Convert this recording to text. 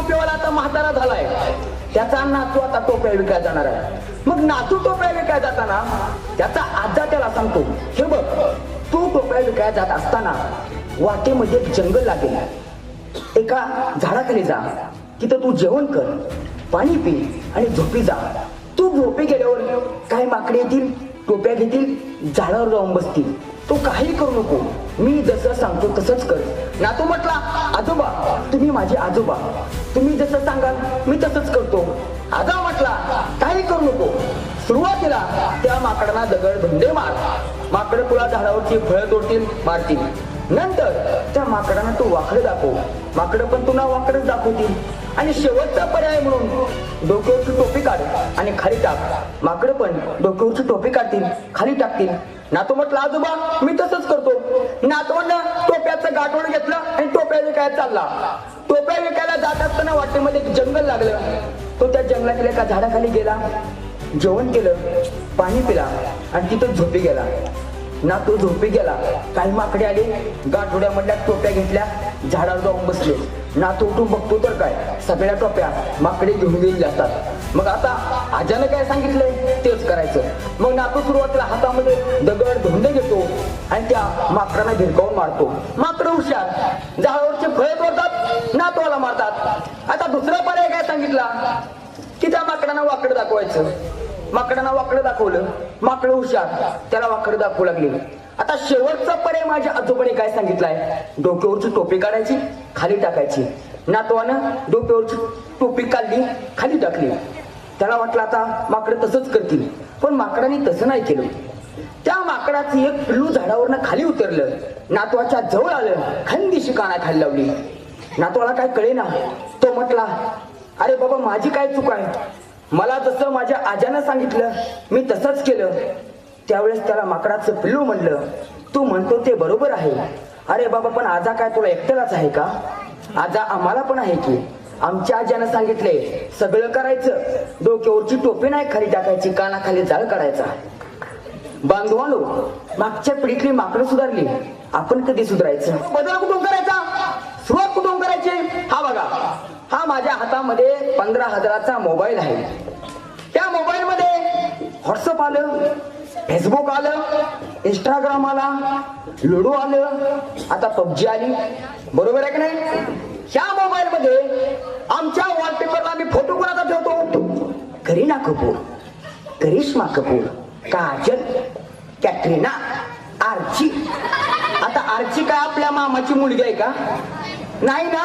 टोपेवाला आता म्हातारा झालाय, त्याचा नातू आता टोप्या विकायला जाणार आहे. मग नातू टोप्या विकायला जाताना त्याचा आजा त्याला सांगतो, हे बघ तू टोप्या विकायला जात असताना वाटेमध्ये एक जंगल लागेल, एका झाडाखाली जा, तिथं तू जेवण कर, पाणी पी आणि झोपी जा. तू झोपी गेल्यावर काही माकडे येतील, टोप्या घेतील, झाडावर जाऊन बसतील. तू काही करू नको, मी जसं सांगतो तसंच कर. नातू म्हटला, आजोबा तुम्ही माझे आजोबा, तुम्ही जसं सांगाल मी तसंच करतो. आजा म्हटला, काही करू नको. सुरुवातीला त्या माकडांना दगड धुंडे मार, माकड तुला झाडावरची फळं तोडतील, मारतील. नंतर त्या माकडांना तू वाकडं दाखव, माकडं पण तुला वाकडच दाखवतील. आणि शेवटचा पर्याय म्हणून डोक्यावरची टोपी काढ आणि खाली टाक, माकडं पण डोक्यावरची टोपी काढतील, खाली टाकतील. नातू म्हटलं, आजोबा मी तसंच करतो. नातवानं टोप्याचं गाठोड घेतलं आणि टोप्या विकायला चालला. टोप्या विकायला जात असताना वाटेमध्ये एक जंगल लागलं. तो त्या जंगलातील एका झाडाखाली गेला, जेवण केलं, पाणी पिला आणि तिथं झोपी गेला. नातू झोपी गेला. काही माकडे आले, गाठोड्यामधल्या टोप्या घेतल्या, झाडावर जाऊन बसले. नातू उठून बघतो तर काय, सगळ्या टोप्या माकडे घेऊन गेलेल्या असतात. मग आता आजानं काय सांगितलंय तेच करायचं. मग नातू सुरुवातीला हातामध्ये दगड धोंडे घेतो आणि त्या माकडांना भिरकावून मारतो. माकडं हुशार, झाडावरचे फळे तोडतात, नातवाला मारतात. आता दुसरा पर्याय काय सांगितला की त्या माकडांना वाकडं दाखवायचं. माकडांना वाकडं दाखवलं, माकडं हुशार, त्याला वाकडं दाखवू लागले. आता शेवटचा पर्याय माझ्या आजोबाने काय सांगितलाय, डोक्यावरची टोपी काढायची, खाली टाकायची. नातवानं डोक्यावरची टोपी काढली, खाली टाकली. त्याला वाटलं आता माकडं तसंच करतील, पण माकडाने तसं नाही केलं. त्या माकडाचं एक पिल्लू झाडावरनं खाली उतरलं, नातवाच्या जवळ आलं, खंदीशी कानाखाली लावली. नातवाला काय कळेना. तो म्हटला, अरे बाबा माझी काय चूक आहे, मला जसं माझ्या आजानं सांगितलं मी तसंच केलं. त्यावेळेस त्याला माकडाचं पिल्लू म्हणलं, तू म्हणतो ते बरोबर आहे. अरे बाबा पण आजा काय तुला एकट्यालाच आहे का, आजा आम्हाला पण आहे की. आमच्या आजानं सांगितले सगळं करायचं, डोक्यावरची टोपी नाही खाली टाकायची, कानाखाली जाळ काढायचा. बांधवानो, मागच्या पिढीतली माकडं सुधारली, आपण कधी सुधारायचं, बदल कुठून करायचा, सुरुवात कुठून करायची. हा बघा, हा माझ्या हातामध्ये 15,000चा मोबाईल आहे. त्या मोबाईल मध्ये व्हॉट्सअप आलं, फेसबुक आलं, इंस्टाग्राम आला, लुडो आलं, आता पबजी आली, बरोबर आहे की नाही. ह्या मोबाईल मध्ये आमच्या वॉलपेपरला मी फोटो कोणाचा ठेवतो, करीना कपूर, करिश्मा कपूर, काजल, कॅटरीना, आर्ची. आता आर्ची काय आपल्या मामाची मुलगी आहे का, नाही ना.